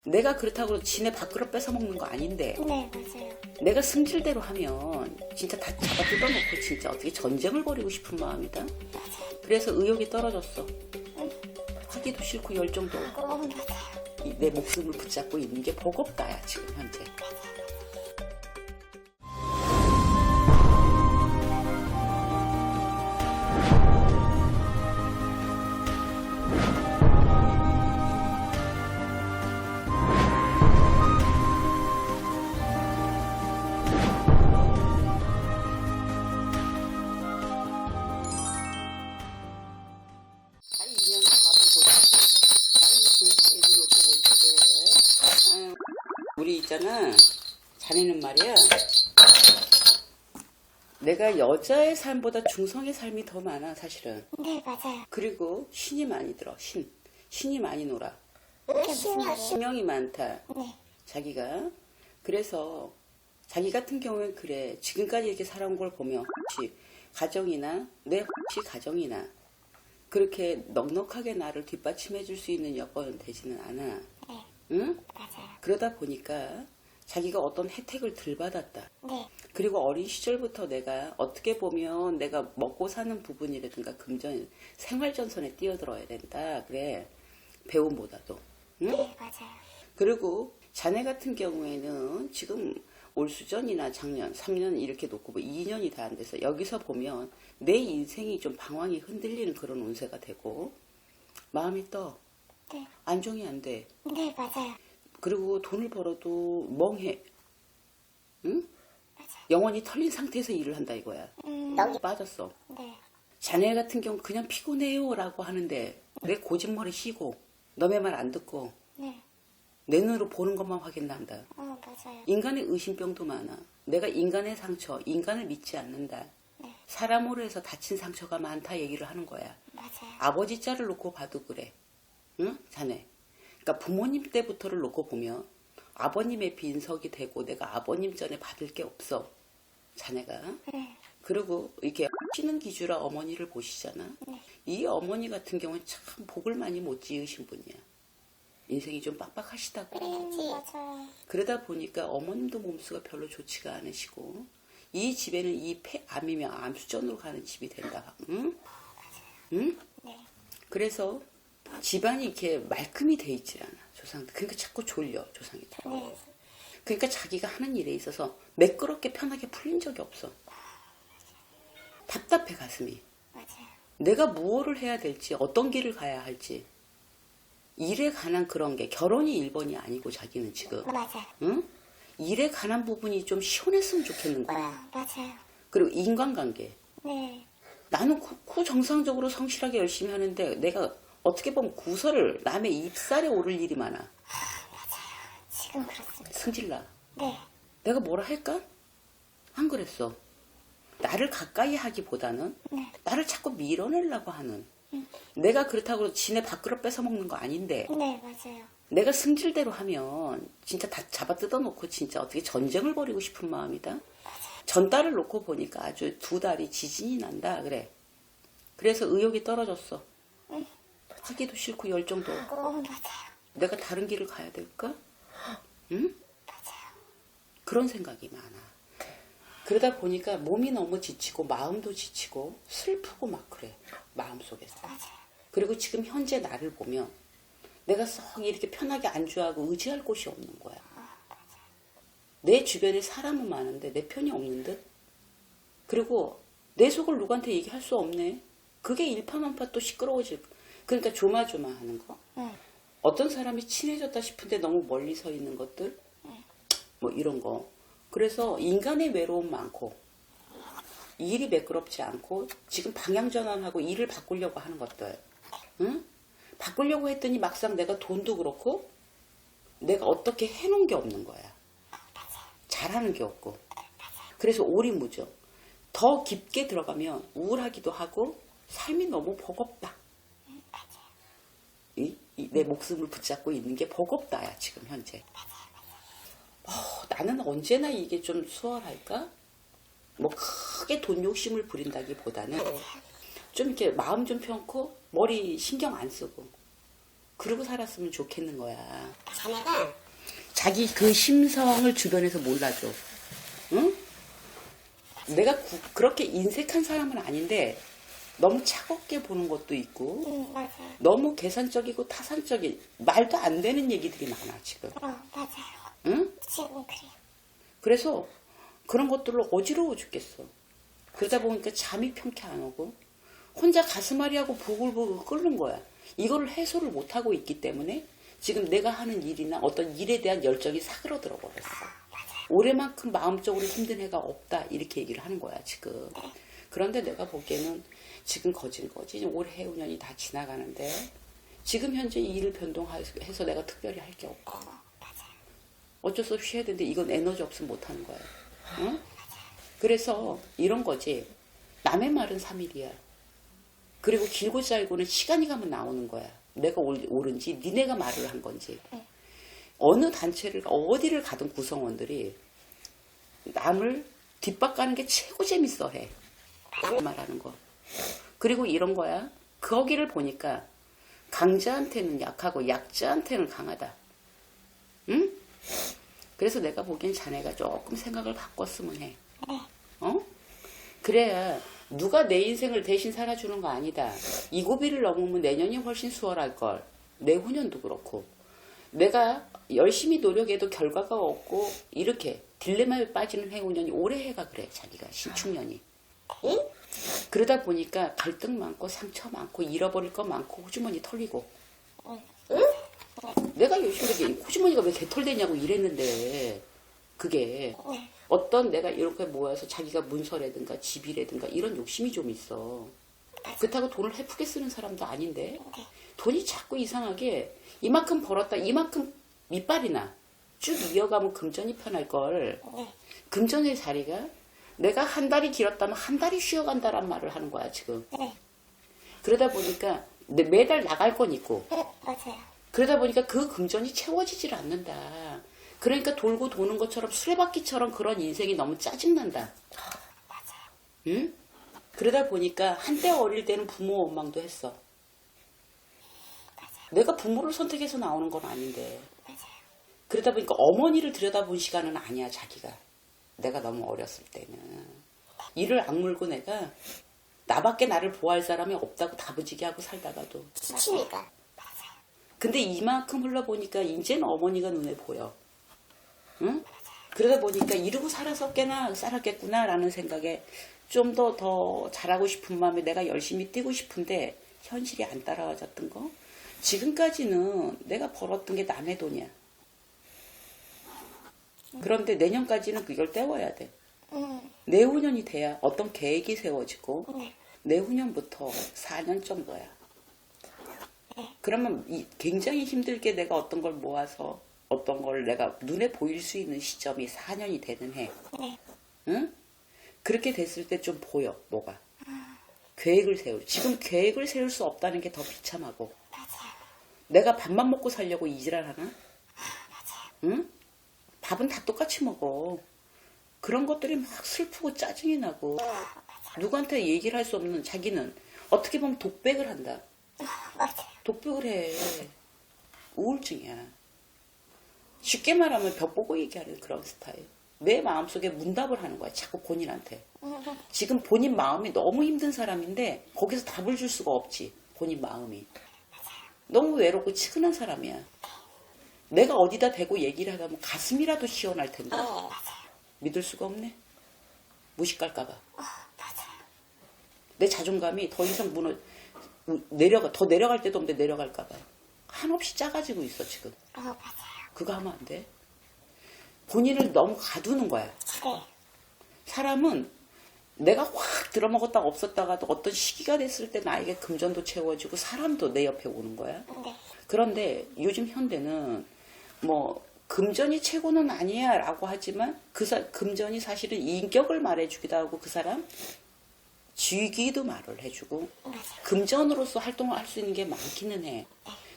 내가 그렇다고 지네 밥그릇 뺏어먹는 거 아닌데 네, 맞아요. 내가 승질대로 하면 진짜 다 잡아 뜯어놓고 진짜 어떻게 전쟁을 벌이고 싶은 마음이다. 그래서 의욕이 떨어졌어. 하기도 싫고 열정도 없고 맞아요. 내 목숨을 붙잡고 있는 게 버겁다야 지금 현재. 우리 있잖아, 자네는 말이야, 내가 여자의 삶보다 중성의 삶이 더 많아 사실은. 네, 맞아요. 그리고 신이 많이 들어. 신이 많이 놀아. 신이요? 신명이 많다 네. 자기가. 그래서 자기 같은 경우엔 그래, 지금까지 이렇게 살아온 걸 보면 혹시 가정이나 혹시 가정이나 그렇게 넉넉하게 나를 뒷받침해 줄 수 있는 여건은 되지는 않아. 네, 응? 맞아요. 그러다 보니까 자기가 어떤 혜택을 덜 받았다. 네, 그리고 어린 시절부터 내가 어떻게 보면 내가 먹고 사는 부분이라든가 생활전선에 뛰어들어야 된다. 그래. 배움보다도. 응? 네, 맞아요. 그리고 자네 같은 경우에는 지금 올 수전이나 작년, 3년 이렇게 놓고 2년이 다 안 돼서 여기서 보면 내 인생이 좀 방황이 흔들리는 그런 운세가 되고 마음이 떠. 네, 안정이 안 돼. 네, 맞아요. 그리고 돈을 벌어도 멍해. 응? 맞아요. 영원히 털린 상태에서 일을 한다 이거야. 여기. 빠졌어. 네, 자네 같은 경우 그냥 피곤해요 라고 하는데 내 고집머리 씌고 너의 말 안 듣고 네, 내 눈으로 보는 것만 확인한다. 맞아요. 인간의 의심병도 많아. 내가 인간의 상처, 인간을 믿지 않는다. 네, 사람으로 해서 다친 상처가 많다 얘기를 하는 거야. 맞아요. 아버지 자를 놓고 봐도 그래. 응? 자네. 그러니까 부모님 때부터를 놓고 보면 아버님의 빈석이 되고 내가 아버님 전에 받을 게 없어. 자네가. 네, 그리고 이렇게 쉬는 기주라 어머니를 보시잖아. 네. 이 어머니 같은 경우는 참 복을 많이 못 지으신 분이야. 인생이 좀 빡빡하시다고. 맞아요. 그러다 보니까 어머님도 몸수가 별로 좋지가 않으시고 이 집에는 이 암이면 암수전으로 가는 집이 된다. 응? 응? 네, 그래서 집안이 이렇게 말끔히 돼 있질 않아. 조상. 그러니까 자꾸 졸려. 조상이. 네, 그러니까 자기가 하는 일에 있어서 매끄럽게 편하게 풀린 적이 없어. 답답해 가슴이. 맞아요. 내가 무엇을 해야 될지 어떤 길을 가야 할지 일에 관한 그런 게 결혼이 1번이 아니고 자기는 지금 맞아요. 응? 일에 관한 부분이 좀 시원했으면 좋겠는 거야. 맞아요. 그리고 인간관계. 네, 나는 정상적으로 성실하게 열심히 하는데 내가 어떻게 보면 구설을 남의 입살에 오를 일이 많아. 지금 그렇습니다. 승질나. 네, 내가 뭐라 할까? 안 그랬어. 나를 가까이 하기보다는 네, 나를 자꾸 밀어내려고 하는. 내가 그렇다고 지네 밥그릇 뺏어먹는 거 아닌데 네, 맞아요. 내가 승질대로 하면 진짜 다 잡아 뜯어놓고 진짜 어떻게 전쟁을 벌이고 싶은 마음이다. 전달을 놓고 보니까 아주 두 다리 지진이 난다. 그래. 그래서 의욕이 떨어졌어. 하기도 싫고 열정도 없고 맞아요. 내가 다른 길을 가야 될까? 응? 맞아요. 그런 생각이 많아. 그러다 보니까 몸이 너무 지치고 마음도 지치고 슬프고 막 그래. 마음속에서. 맞아요. 그리고 지금 현재 나를 보면 내가 썩 이렇게 편하게 안주하고 의지할 곳이 없는 거야. 내 주변에 사람은 많은데 내 편이 없는 듯? 그리고 내 속을 누구한테 얘기할 수 없네. 그게 일파만파 또 시끄러워질. 그러니까 조마조마하는 거. 네, 어떤 사람이 친해졌다 싶은데 너무 멀리 서 있는 것들. 뭐 이런 거. 그래서 인간의 외로움 많고 일이 매끄럽지 않고 지금 방향 전환하고 일을 바꾸려고 하는 것들. 응? 바꾸려고 했더니 막상 내가 돈도 그렇고 내가 어떻게 해놓은 게 없는 거야. 잘하는 게 없고. 그래서 오리무죠. 더 깊게 들어가면 우울하기도 하고 삶이 너무 버겁다. 내 목숨을 붙잡고 있는 게 버겁다야 지금 현재. 나는 언제나 이게 좀 수월할까? 뭐 크게 돈 욕심을 부린다기보다는 좀 이렇게 마음 좀 편고 머리 신경 안 쓰고 그러고 살았으면 좋겠는 거야. 자네가 자기 그 심성을 주변에서 몰라줘. 응? 내가 그렇게 인색한 사람은 아닌데 너무 차갑게 보는 것도 있고 맞아요. 너무 계산적이고 타산적인 말도 안 되는 얘기들이 많아 지금. 맞아요. 응? 지금 그래요. 그래서 그런 것들로 어지러워 죽겠어. 그러다 보니까 잠이 평케 안 오고 혼자 가슴앓이하고 부글부글 끓는 거야. 이거를 해소를 못하고 있기 때문에 지금 내가 하는 일이나 어떤 일에 대한 열정이 사그러들어 버렸어. 올해만큼 마음적으로 힘든 해가 없다 이렇게 얘기를 하는 거야 지금. 그런데 내가 보기에는 지금 거진 올해 해운년이 다 지나가는데 지금 현재 이 일을 변동해서 내가 특별히 할 게 없고 어쩔 수 없이 해야 되는데 이건 에너지 없으면 못하는 거야. 응? 그래서 이런 거지. 남의 말은 3일이야. 그리고 길고 짧고는 시간이 가면 나오는 거야. 내가 옳은지 니네가 말을 한 건지. 어느 단체를 어디를 가든 구성원들이 남을 뒷바까는 게 최고 재밌어 해. 말하는 거. 그리고 이런 거야. 거기를 보니까 강자한테는 약하고 약자한테는 강하다. 응? 그래서 내가 보기엔 자네가 조금 생각을 바꿨으면 해. 어? 그래야 누가 내 인생을 대신 살아주는 거 아니다. 이 고비를 넘으면 내년이 훨씬 수월할 걸. 내후년도 그렇고. 내가 열심히 노력해도 결과가 없고 이렇게 딜레마에 빠지는 해운년이 올해 해가 그래. 자기가 신축년이. 응? 그러다 보니까 갈등 많고 상처 많고 잃어버릴 거 많고 호주머니 털리고. 응? 내가 요즘에 호주머니가 왜 개털되냐고 이랬는데 그게 어떤 내가 이렇게 모아서 자기가 문서라든가 집이라든가 이런 욕심이 좀 있어. 그렇다고 돈을 헤프게 쓰는 사람도 아닌데 돈이 자꾸 이상하게 이만큼 벌었다 이만큼 밑발이나 쭉 이어가면 금전이 편할 걸. 금전의 자리가 내가 한 달이 길었다면 한 달이 쉬어간다란 말을 하는 거야 지금. 그러다 보니까 매달 나갈 건 있고 맞아요. 그러다 보니까 그 금전이 채워지질 않는다. 그러니까 돌고 도는 것처럼 수레바퀴처럼 그런 인생이 너무 짜증난다. 응? 그러다 보니까 한때 어릴 때는 부모 원망도 했어. 내가 부모를 선택해서 나오는 건 아닌데. 그러다 보니까 어머니를 들여다본 시간은 아니야 자기가. 내가 너무 어렸을 때는. 이를 악물고 내가 나밖에 나를 보호할 사람이 없다고 다부지게 하고 살다가도. 수치니까. 근데 이만큼 흘러보니까 이제는 어머니가 눈에 보여. 응? 그러다 보니까 이러고 살았겠구나라는 생각에 좀 더 잘하고 싶은 마음에 내가 열심히 뛰고 싶은데 현실이 안 따라와줬던 거. 지금까지는 내가 벌었던 게 남의 돈이야. 그런데 내년까지는 그걸 때워야 돼. 내후년이 돼야 어떤 계획이 세워지고 내후년부터 4년 정도야. 그러면 굉장히 힘들게 내가 어떤 걸 모아서 어떤 걸 내가 눈에 보일 수 있는 시점이 4년이 되는 해. 응? 그렇게 됐을 때 좀 보여, 뭐가. 계획을 세울. 지금 계획을 세울 수 없다는 게 더 비참하고. 내가 밥만 먹고 살려고 이지랄 하나? 응? 밥은 다 똑같이 먹어. 그런 것들이 막 슬프고 짜증이 나고. 누구한테 얘기를 할 수 없는 자기는 어떻게 보면 독백을 한다. 독백을 해. 우울증이야. 쉽게 말하면 벽 보고 얘기하는 그런 스타일. 내 마음속에 문답을 하는 거야. 자꾸 본인한테. 지금 본인 마음이 너무 힘든 사람인데 거기서 답을 줄 수가 없지. 본인 마음이. 너무 외롭고 치근한 사람이야. 내가 어디다 대고 얘기를 하다 보면 가슴이라도 시원할 텐데. 믿을 수가 없네. 무식갈까봐. 내 자존감이 더 이상 더 내려갈 때도 없는데 내려갈까봐. 한없이 작아지고 있어 지금. 그거 하면 안 돼. 본인을 너무 가두는 거야. 사람은 내가 확 들어먹었다가 없었다가도 어떤 시기가 됐을 때 나에게 금전도 채워지고 사람도 내 옆에 오는 거야. 그런데 요즘 현대는 뭐 금전이 최고는 아니야 라고 하지만 금전이 사실은 인격을 말해주기도 하고 그 사람 쥐기도 말을 해주고 금전으로서 활동을 할 수 있는 게 많기는 해.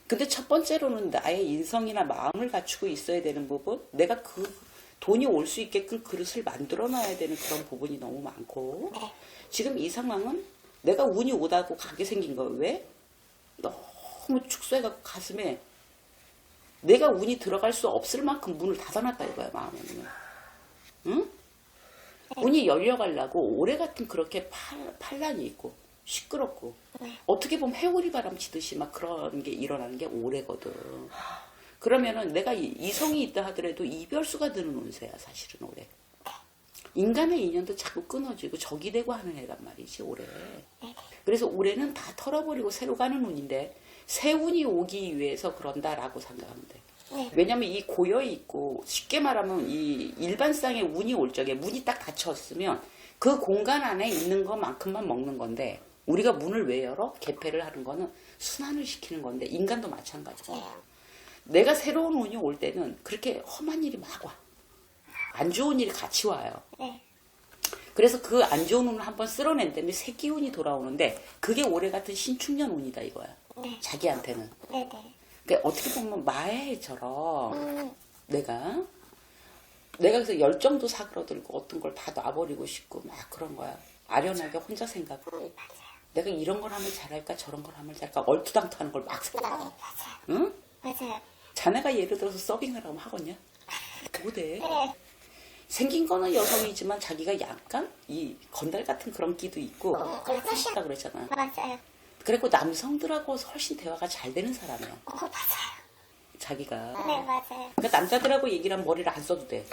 근데 첫 번째로는 나의 인성이나 마음을 갖추고 있어야 되는 부분, 내가 그 돈이 올 수 있게끔 그릇을 만들어 놔야 되는 그런 부분이 너무 많고 지금 이 상황은 내가 운이 오다고 가게 생긴 거예요. 왜? 너무 축소해갖고 가슴에 내가 운이 들어갈 수 없을 만큼 문을 닫아놨다 이거야, 마음에는. 응? 운이 열려가려고 올해 같은 그렇게 판란이 있고 시끄럽고 어떻게 보면 해오리 바람 치듯이 막 그런 게 일어나는 게 올해거든. 그러면은 내가 이성이 있다 하더라도 이별수가 드는 운세야, 사실은 올해. 인간의 인연도 자꾸 끊어지고 적이 되고 하는 애란 말이지, 올해. 그래서 올해는 다 털어버리고 새로 가는 운인데 새 운이 오기 위해서 그런다라고 생각하면 돼. 왜냐면 이 고여 있고 쉽게 말하면 이 일반상의 운이 올 적에 문이 딱 닫혔으면 그 공간 안에 있는 것만큼만 먹는 건데 우리가 문을 왜 열어? 개폐를 하는 거는 순환을 시키는 건데 인간도 마찬가지야. 내가 새로운 운이 올 때는 그렇게 험한 일이 막 와. 안 좋은 일이 같이 와요. 그래서 그 안 좋은 운을 한번 쓸어낸 다음에 새 기운이 돌아오는데 그게 올해 같은 신축년 운이다 이거야. 자기한테는. 그러니까 어떻게 보면 마애처럼 내가 그래서 열정도 사그러들고 어떤 걸 다 놔버리고 싶고 막 그런 거야. 아련하게 혼자 생각하고 내가 이런 걸 하면 잘할까 저런 걸 하면 잘할까 얼토당토하는 걸 막 생각하고. 응? 맞아요. 자네가 예를 들어서 서빙을 하면 하겠냐? 못해. 생긴 거는 여성이지만 자기가 약간 이 건달 같은 그런 끼도 있고 컬러시다 그랬잖아. 맞아요. 그리고 남성들하고 훨씬 대화가 잘 되는 사람이야. 맞아요. 자기가. 네, 맞아요. 그러니까 남자들하고 얘기를 하면 머리를 안 써도 돼.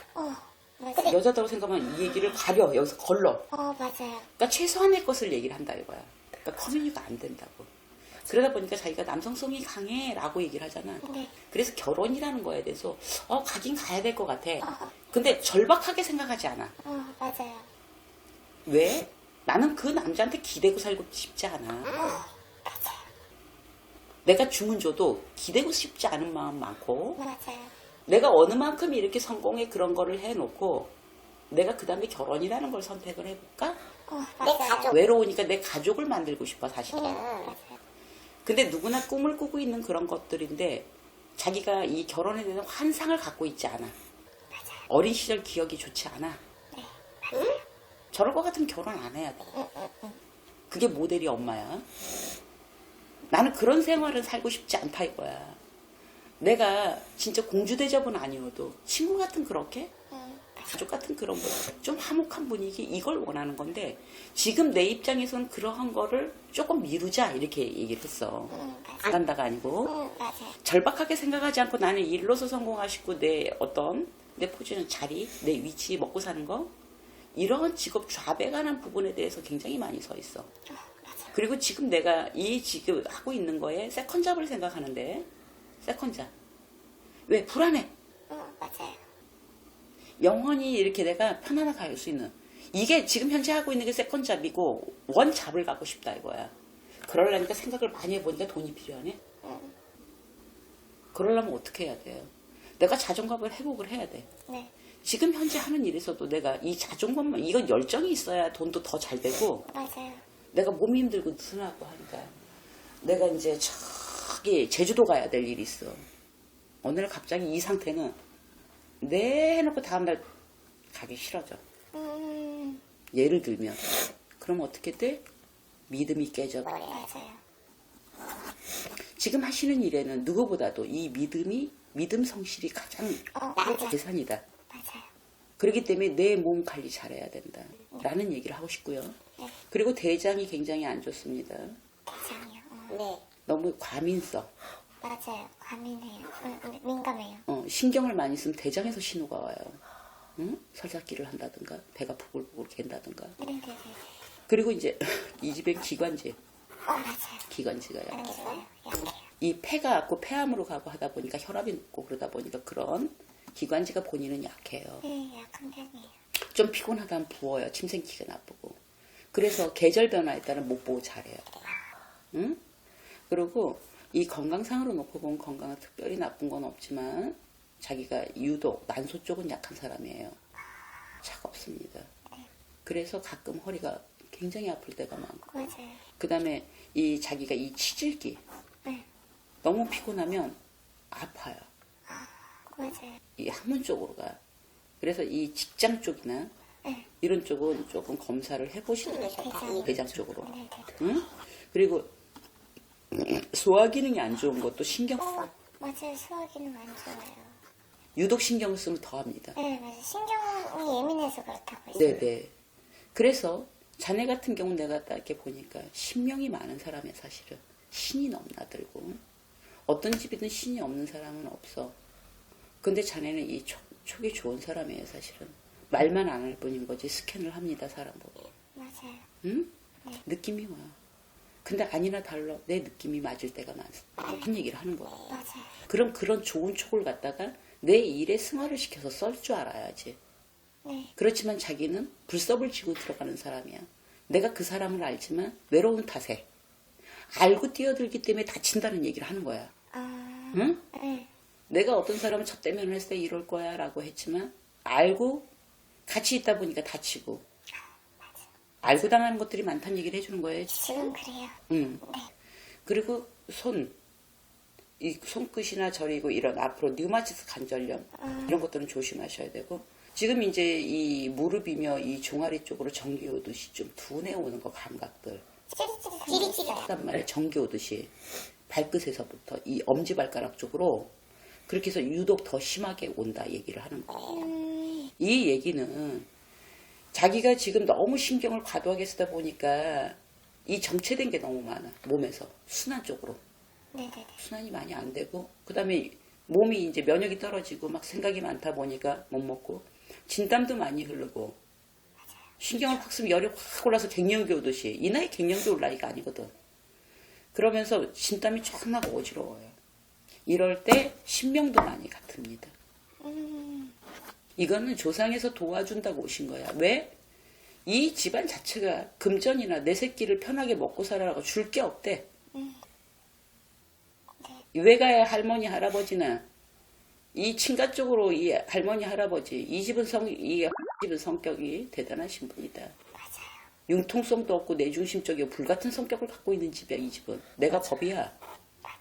맞아요. 여자들하고 생각하면 이 얘기를 가려. 여기서 걸러. 맞아요. 그러니까 최소한의 것을 얘기를 한다 이거야. 그러니까 커뮤니가 안 된다고. 그러다 보니까 자기가 남성성이 강해라고 얘기를 하잖아. 그래서 결혼이라는 거에 대해서 가긴 가야 될 것 같아. 근데 절박하게 생각하지 않아. 맞아요. 왜? 나는 그 남자한테 기대고 살고 싶지 않아. 내가 주문 줘도 기대고 싶지 않은 마음 많고 맞아요. 내가 어느 만큼 이렇게 성공에 그런 거를 해놓고 내가 그 다음에 결혼이라는 걸 선택을 해볼까? 내 가족. 외로우니까 내 가족을 만들고 싶어 사실은. 맞아요. 근데 누구나 꿈을 꾸고 있는 그런 것들인데 자기가 이 결혼에 대한 환상을 갖고 있지 않아. 어린 시절 기억이 좋지 않아. 저럴 것 같으면 결혼 안 해야 돼. 그게 모델이 엄마야. 나는 그런 생활을 살고 싶지 않다 이거야. 내가 진짜 공주 대접은 아니어도 친구 같은 그렇게 가족 같은 그런 거 좀 화목한 분위기 이걸 원하는 건데 지금 내 입장에서는 그러한 거를 조금 미루자 이렇게 얘기를 했어. 안 간다가 아니고 맞아요. 절박하게 생각하지 않고 나는 일로서 성공하시고 내 어떤 내 포지션 자리 내 위치 먹고 사는 거 이런 직업 좌배관한 부분에 대해서 굉장히 많이 서 있어. 그리고 지금 내가 이 지금 하고 있는 거에 세컨잡을 생각하는데 세컨잡 왜 불안해. 맞아요. 영원히 이렇게 내가 편안하게 갈 수 있는 이게 지금 현재 하고 있는 게 세컨잡이고 원잡을 갖고 싶다 이거야. 그러려니까 생각을 많이 해보니까 돈이 필요하네. 그러려면 어떻게 해야 돼요? 내가 자존감을 회복을 해야 돼. 네. 지금 현재 하는 일에서도 내가 이 자존감만 이건 열정이 있어야 돈도 더 잘 되고 맞아요. 내가 몸이 힘들고 느슨하고 하니까 내가 이제 저기 제주도 가야 될 일이 있어. 오늘 갑자기 이 상태는 네 해놓고 다음날 가기 싫어져. 예를 들면 그럼 어떻게 돼? 믿음이 깨져. 맞아요. 지금 하시는 일에는 누구보다도 이 믿음 성실이 가장 맞아요. 재산이다. 맞아요. 그렇기 때문에 내 몸 관리 잘해야 된다. 라는 얘기를 하고 싶고요. 그리고 대장이 굉장히 안 좋습니다. 대장이요. 네. 너무 과민성. 맞아요. 과민해요. 민감해요. 신경을 많이 쓰면 대장에서 신호가 와요. 응? 설사기를 한다든가 배가 부글부글 갠다든가. 네네네. 그리고 이제 이 집엔 기관지. 맞아요. 기관지가 약해요. 맞아요. 약해요. 이 폐가 갖고 폐암으로 가고 하다 보니까 혈압이 높고 그러다 보니까 그런 기관지가 본인은 약해요. 네, 약한 편이에요. 좀 피곤하다면 부어요. 침 생기가 나쁘고. 그래서 계절 변화에 따른 못 보호 잘해요. 응? 그리고 이 건강상으로 놓고 보면 건강은 특별히 나쁜 건 없지만 자기가 유독 난소 쪽은 약한 사람이에요. 차갑습니다. 그래서 가끔 허리가 굉장히 아플 때가 많고 맞아요. 그 다음에 이 자기가 이 치질기 네. 너무 피곤하면 아파요. 맞아요. 이 항문 쪽으로 가. 그래서 이 직장 쪽이나 네. 이런 쪽은 조금 검사를 해보시는 게 좋다. 대장. 대장 쪽으로. 네네. 응? 그리고 소화 기능이 안 좋은 것도 신경 맞아요. 소화기능 안 좋아요. 유독 신경 쓰면 더합니다. 네, 맞아요. 신경이 예민해서 그렇다고 했어요. 네네. 그래서 자네 같은 경우 내가 딱 이렇게 보니까 신명이 많은 사람이야 사실은. 신이 넘나들고 어떤 집이든 신이 없는 사람은 없어. 근데 자네는 이 촉이 좋은 사람이에요 사실은. 말만 안 할 뿐인 거지 스캔을 합니다 사람 보고. 맞아요. 응? 네. 느낌이 와. 근데 아니나 달라 내 느낌이 맞을 때가 많아. 한 얘기를 하는 거야. 맞아요. 그럼 그런 좋은 촉을 갖다가 내 일에 승화를 시켜서 썰 줄 알아야지. 네. 그렇지만 자기는 불섭을 지고 들어가는 사람이야. 내가 그 사람을 알지만 외로운 탓에 알고 뛰어들기 때문에 다친다는 얘기를 하는 거야. 아, 응? 네. 내가 어떤 사람은 첫 대면을 했을 때 이럴 거야 라고 했지만 알고 같이 있다 보니까 다치고 알고 당하는 것들이 많다는 얘기를 해주는 거예요. 지금 그래요. 응. 네. 그리고 이 손끝이나 저리고 이런 앞으로 류마티스 관절염 이런 것들은 조심하셔야 되고 지금 이제 이 무릎이며 이 종아리 쪽으로 전기 오듯이 좀 둔해 오는 거 감각들 찌릿찌릿. 단 말에 전기 오듯이 발끝에서부터 이 엄지발가락 쪽으로 그렇게 해서 유독 더 심하게 온다 얘기를 하는 거예요. 이 얘기는 자기가 지금 너무 신경을 과도하게 쓰다 보니까 이 정체된 게 너무 많아 몸에서 순환 쪽으로 네네네. 순환이 많이 안 되고 그다음에 몸이 이제 면역이 떨어지고 막 생각이 많다 보니까 못 먹고 진땀도 많이 흐르고 신경을 확 쓰면 열이 확 올라서 갱년기 오듯이 이 나이 갱년기 올 나이가 아니거든. 그러면서 진땀이 쫙 나고 어지러워요. 이럴 때 신명도 많이 같습니다. 이거는 조상에서 도와준다고 오신 거야. 왜? 이 집안 자체가 금전이나 내 새끼를 편하게 먹고 살아라고 줄 게 없대. 외가의 할머니 할아버지는 이 친가 쪽으로 이 할머니 할아버지 이 집은 성격이 대단하신 분이다. 맞아요. 융통성도 없고 내중심적이고 불같은 성격을 갖고 있는 집이야 이 집은. 내가 법이야. 맞아요.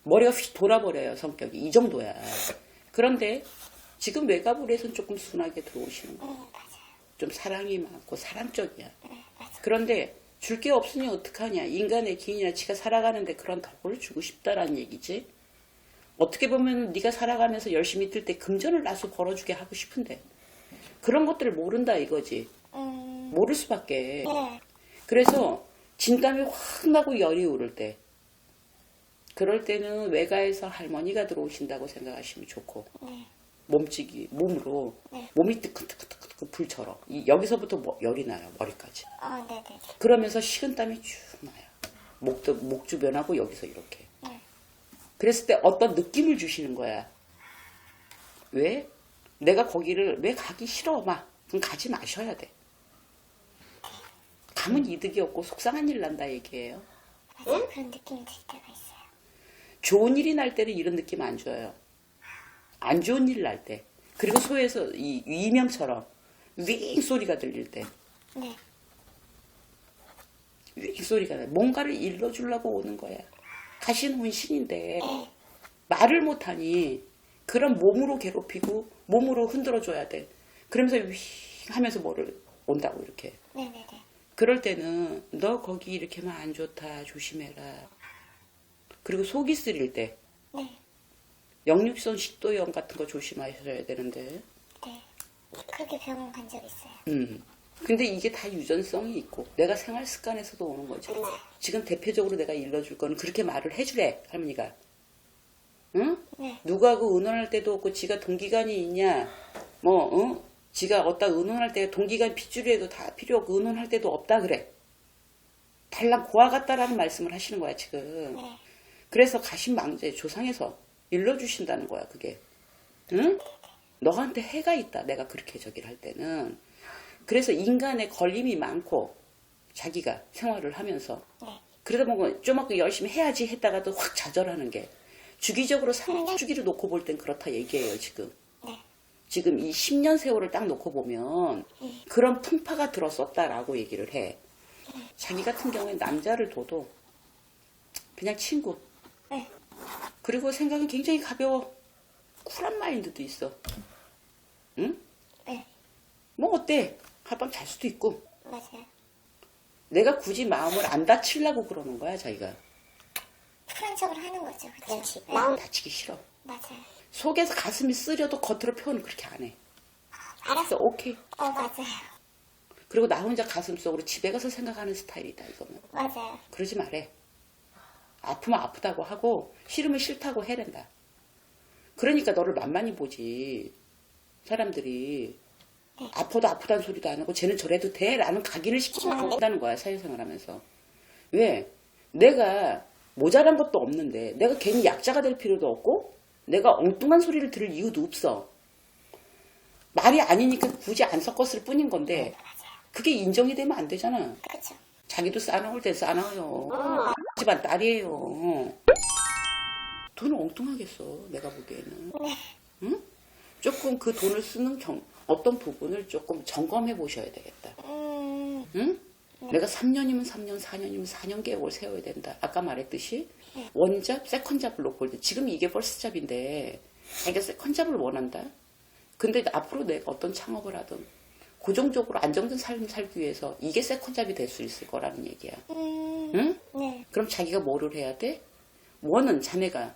머리가 휙 돌아버려요 성격이 이 정도야. 그런데 지금 외가불에서는 조금 순하게 들어오시는 거야. 맞아요. 좀 사랑이 많고 사랑적이야. 네, 맞아요. 그런데 줄 게 없으니 어떡하냐. 인간의 기인이나 지가 살아가는데 그런 덕을 주고 싶다라는 얘기지. 어떻게 보면 네가 살아가면서 열심히 뜰 때 금전을 나서 벌어주게 하고 싶은데 그런 것들을 모른다 이거지. 모를 수밖에. 네. 그래서 진땀이 확 나고 열이 오를 때 그럴 때는 외가에서 할머니가 들어오신다고 생각하시면 좋고 네. 몸으로 네. 몸이 뜨끈뜨끈뜨끈 불처럼 여기서부터 열이 나요 머리까지. 네네. 그러면서 식은땀이 쭉 나요. 목 주변하고 여기서 이렇게. 네. 그랬을 때 어떤 느낌을 주시는 거야. 왜? 내가 거기를 왜 가기 싫어 막 그럼 가지 마셔야 돼. 가면 이득이 없고 속상한 일 난다 얘기예요. 맞아요. 그런 느낌이 들 때가 있어요. 좋은 일이 날 때는 이런 느낌 안 줘요. 안 좋은 일 날 때. 그리고 소에서 이 이명처럼 윙 소리가 들릴 때. 네. 윙 소리가 나. 뭔가를 일러주려고 오는 거야. 가신 혼신인데 말을 못하니 그런 몸으로 괴롭히고 몸으로 흔들어줘야 돼. 그러면서 윙 하면서 뭐를 온다고 이렇게. 네네네. 그럴 때는 너 거기 이렇게 하면 안 좋다 조심해라. 그리고 속이 쓰릴 때 네. 역류성 식도염 같은 거 조심하셔야 되는데 네. 그렇게 병원 간 적 있어요. 근데 이게 다 유전성이 있고 내가 생활 습관에서도 오는 거지. 지금 대표적으로 내가 일러줄 거는 그렇게 말을 해주래 할머니가. 응? 네. 누구하고 의논할 때도 없고 지가 동기간이 있냐 지가 어디다 의논할 때 동기간 핏줄에도 다 필요 없고 의논할 때도 없다 그래. 달랑 고아 같다라는 말씀을 하시는 거야 지금. 네. 그래서 가신망제 조상에서 일러주신다는 거야 그게. 응? 너한테 해가 있다 내가 그렇게 저기를 할 때는. 그래서 인간의 걸림이 많고 자기가 생활을 하면서 네. 그러다 보면 좀 열심히 해야지 했다가도 확 좌절하는 게 주기적으로 주기를 놓고 볼 땐 그렇다 얘기해요 지금. 네. 지금 이 10년 세월을 딱 놓고 보면 그런 풍파가 들었었다라고 얘기를 해. 자기 같은 경우에 남자를 둬도 그냥 친구. 네. 그리고 생각은 굉장히 가벼워. 쿨한 마인드도 있어. 응? 네. 뭐 어때? 하룻밤 잘 수도 있고. 맞아요. 내가 굳이 마음을 안 다치려고 그러는 거야, 자기가. 쿨한 척을 하는 거죠. 그렇죠? 마음 다치기 싫어. 맞아요. 속에서 가슴이 쓰려도 겉으로 표현은 그렇게 안 해. 알았어, 오케이. 맞아요. 그리고 나 혼자 가슴속으로 집에 가서 생각하는 스타일이다, 이거는. 맞아요. 그러지 말래. 아프면 아프다고 하고 싫으면 싫다고 해낸다. 그러니까 너를 만만히 보지. 사람들이 아파도 아프다는 소리도 안 하고 쟤는 저래도 돼? 라는 각인을 시키면 안 된다는 거야, 사회생활 하면서. 왜? 내가 모자란 것도 없는데 내가 괜히 약자가 될 필요도 없고 내가 엉뚱한 소리를 들을 이유도 없어. 말이 아니니까 굳이 안 섞었을 뿐인 건데 그게 인정이 되면 안 되잖아. 그렇죠. 자기도 싸나올 때 싸나요. 집안 딸이에요. 돈을 엉뚱하게 써, 내가 보기에는. 응? 조금 그 돈을 쓰는 어떤 부분을 조금 점검해 보셔야 되겠다. 응? 내가 3년이면 3년, 4년이면 4년 계획을 세워야 된다. 아까 말했듯이 원잡, 세컨잡을 놓고 올 때 지금 이게 퍼스트잡인데 자기가 세컨잡을 원한다. 근데 앞으로 내가 어떤 창업을 하든 고정적으로 안정된 삶을 살기 위해서 이게 세컨잡이 될 수 있을 거라는 얘기야. 응? 네. 그럼 자기가 뭐를 해야 돼? 원은 자네가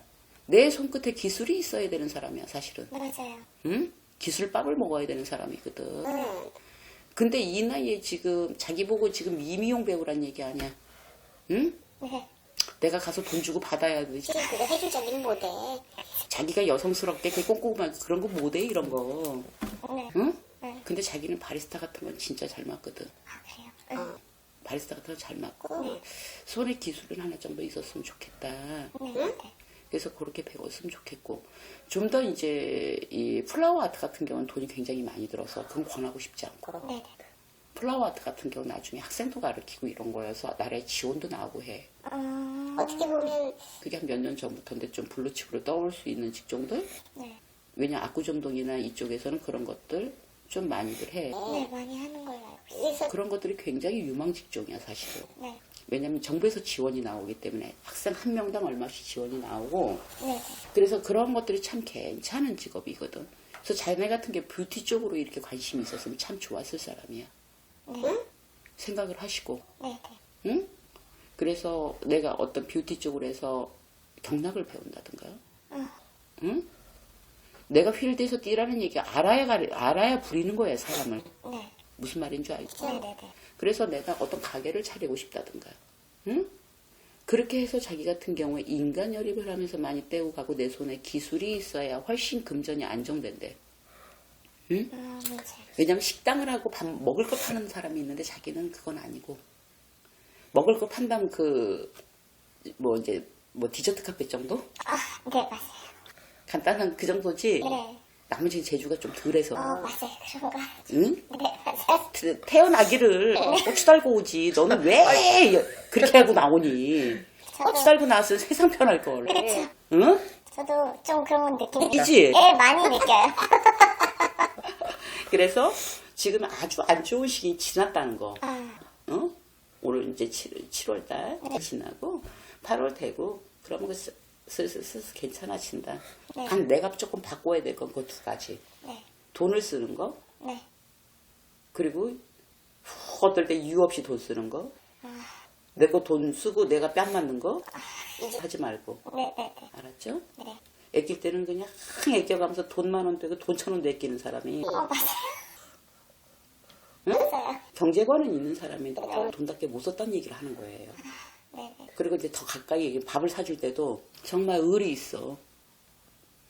내 손끝에 기술이 있어야 되는 사람이야, 사실은. 맞아요. 응? 기술밥을 먹어야 되는 사람이거든. 근데 이 나이에 지금 자기 보고 지금 이미용 배우란 얘기 아니야. 응? 네. 내가 가서 돈 주고 받아야 되지. 그거 해주자는 못해. 자기가 여성스럽게 그 꼼꼼한 그런 거 못해, 이런 거. 네. 응? 네. 근데 자기는 바리스타 같은 건 진짜 잘 맞거든. 아, 그래요? 바리스타 같은 거 잘 맞고 손에 기술은 하나 정도 있었으면 좋겠다. 네. 네. 그래서 그렇게 배웠으면 좋겠고 좀 더 이제 이 플라워 아트 같은 경우는 돈이 굉장히 많이 들어서 그건 권하고 싶지 않고 네. 플라워 아트 같은 경우는 나중에 학생도 가르치고 이런 거여서 나라에 지원도 나오고 해. 어떻게 보면 그게 한 몇 년 전부터인데 좀 블루칩으로 떠올 수 있는 직종들. 네. 왜냐 압구정동이나 이쪽에서는 그런 것들 좀 많이들 해. 네, 많이 하는 걸로 알고 있어요. 그래서 그런 것들이 굉장히 유망 직종이야, 사실은. 네. 왜냐면 정부에서 지원이 나오기 때문에 학생 한 명당 얼마씩 지원이 나오고 네. 그래서 그런 것들이 참 괜찮은 직업이거든. 그래서 자네 같은 게 뷰티 쪽으로 이렇게 관심이 있었으면 참 좋았을 사람이야. 네. 생각을 하시고. 네. 응? 그래서 내가 어떤 뷰티 쪽으로 해서 경락을 배운다든가. 응? 내가 필드에서 뛰라는 얘기 알아야 부리는 거야, 사람을. 네. 무슨 말인 줄 알지? 네. 네. 그래서 내가 어떤 가게를 차리고 싶다든가. 응? 그렇게 해서 자기 같은 경우에 인간 열입을 하면서 많이 떼고 가고 내 손에 기술이 있어야 훨씬 금전이 안정된대. 응? 맞아요. 왜냐면 식당을 하고 밥 먹을 거 파는 사람이 있는데 자기는 그건 아니고 먹을 거 판다면 뭐 디저트 카페 정도? 네, 맞아요. 간단한 그 정도지. 네. 나머지는 재주가 좀 덜해서. 맞아요. 그런 거. 응? 네, 맞아요. 태어나기를 고추 달고 오지. 너는 왜 그렇게 하고 나오니? 고추 달고 나왔으면 세상 편할 걸. 응? 저도 좀 그런 느낌이 이지? 네, 많이 느껴요. 그래서 지금 아주 안 좋은 시기 지났다는 거. 어? 오늘 이제 7월 달 지나고 8월 되고 그러면 슬슬 괜찮아진다. 네. 내가 조금 바꿔야 될 건 그 두 가지. 네. 돈을 쓰는 거 네. 그리고 어떨 때 이유 없이 돈 쓰는 거. 내 거 돈 쓰고 내가 뺨 맞는 거 하지 말고. 네. 네. 네. 알았죠? 네. 애낄 때는 그냥 애껴가면서 돈 10,000원 되고 돈 1,000원도 애끼는 사람이 맞아요. 응? 맞아요. 경제관은 있는 사람인데 돈답게 못 썼다는 얘기를 하는 거예요. 네. 네. 그리고 이제 더 가까이 밥을 사줄 때도 정말 의리 있어.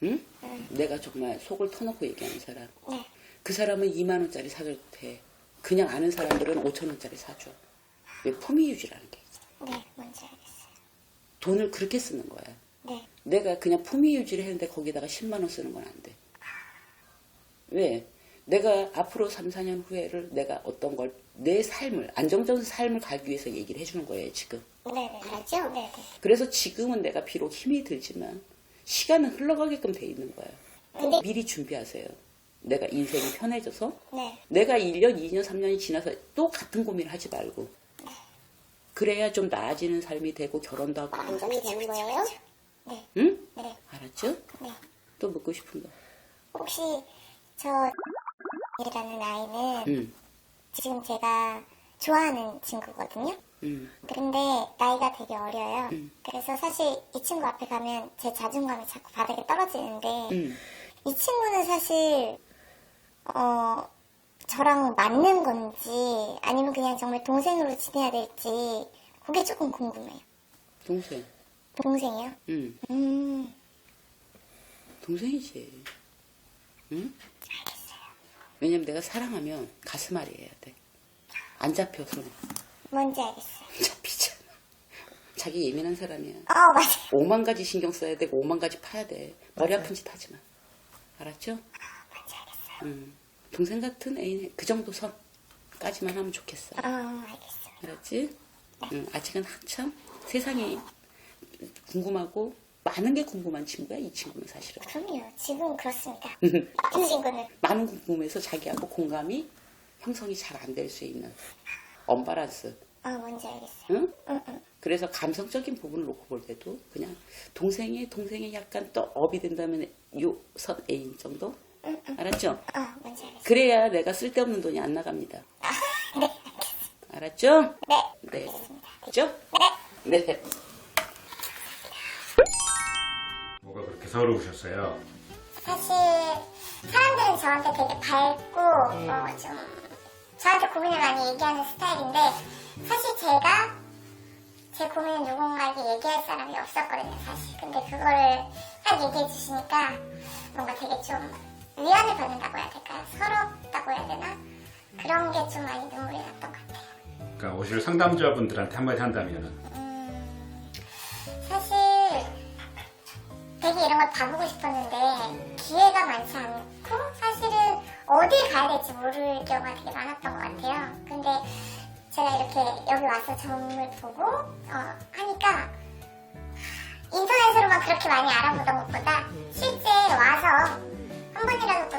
응? 내가 정말 속을 터놓고 얘기하는 사람. 네. 그 사람은 2만 원짜리 사줘도 돼. 그냥 아는 사람들은 5천 원짜리 사줘. 왜 품위 유지라는 게 있어. 네. 뭔지 알겠어요. 돈을 그렇게 쓰는 거야. 네. 내가 그냥 품위 유지를 했는데 거기다가 10만 원 쓰는 건 안 돼. 왜? 내가 앞으로 3, 4년 후에를 내가 어떤 걸 내 삶을 안정적인 삶을 가기 위해서 얘기를 해주는 거예요, 지금. 네. 네. 알았죠? 네. 네. 그래서 지금은 내가 비록 힘이 들지만 시간은 흘러가게끔 돼 있는 거예요. 근데 미리 준비하세요. 내가 인생이 편해져서 네. 내가 1년, 2년, 3년이 지나서 또 같은 고민을 하지 말고 그래야 좀 나아지는 삶이 되고 결혼도 하고 안정이 되는 거예요? 네. 응? 네. 알았죠? 네. 또 묻고 싶은 거. 혹시 저 이라는 아이는 응. 지금 제가 좋아하는 친구거든요. 근데 나이가 되게 어려요. 그래서 사실 이 친구 앞에 가면 제 자존감이 자꾸 바닥에 떨어지는데 이 친구는 사실 저랑 맞는 건지 아니면 그냥 정말 동생으로 지내야 될지 그게 조금 궁금해요. 동생. 동생이요? 동생이지. 응? 왜냐면 내가 사랑하면 가슴앓이 해야 돼. 안 잡혀, 손에. 뭔지 알겠어요. 잡히잖아. 자기 예민한 사람이야. 맞아요. 5만 가지 신경 써야 되고 5만 가지 파야 돼. 머리 아픈 짓 하지 마. 알았죠? 뭔지 알겠어요. 동생 같은 애인 그 정도 선까지만 하면 좋겠어. 알겠어요. 알았지? 아직은 한참 세상이 궁금하고 많은 게 궁금한 친구야, 이 친구는 사실은. 그럼요. 지금 그렇습니다. 이 친구는. 많은 궁금해서 자기하고 공감이 형성이 잘 안 될 수 있는 언밸런스. 뭔지 알겠어요. 응? 그래서 감성적인 부분을 놓고 볼 때도 그냥 동생이 약간 또 업이 된다면 요 선 애인 정도? 알았죠? 뭔지 알겠어요. 그래야 내가 쓸데없는 돈이 안 나갑니다. 네. 알았죠? 네. 네. 그죠? 네. 뭐가 그렇게 서러우셨어요? 사실 사람들은 저한테 되게 밝고 좀 저한테 고민을 많이 얘기하는 스타일인데 사실 제가 제 고민을 누군가에게 얘기할 사람이 없었거든요, 사실. 근데 그거를 딱 얘기해 주시니까 뭔가 되게 좀 위안을 받는다고 해야 될까요? 서럽다고 해야 되나? 그런 게 좀 많이 눈물이 났던 것 같아요. 그러니까 오실 상담자분들한테 한마디 한다면은 사실 되게 이런 걸 봐보고 싶었는데 기회가 많지 않고 사실은 어딜 가야 될지 모를 경우가 되게 많았던 것 같아요. 근데 제가 이렇게 여기 와서 점을 보고 하니까 인터넷으로만 그렇게 많이 알아보던 것보다 실제 와서 한 번이라도 더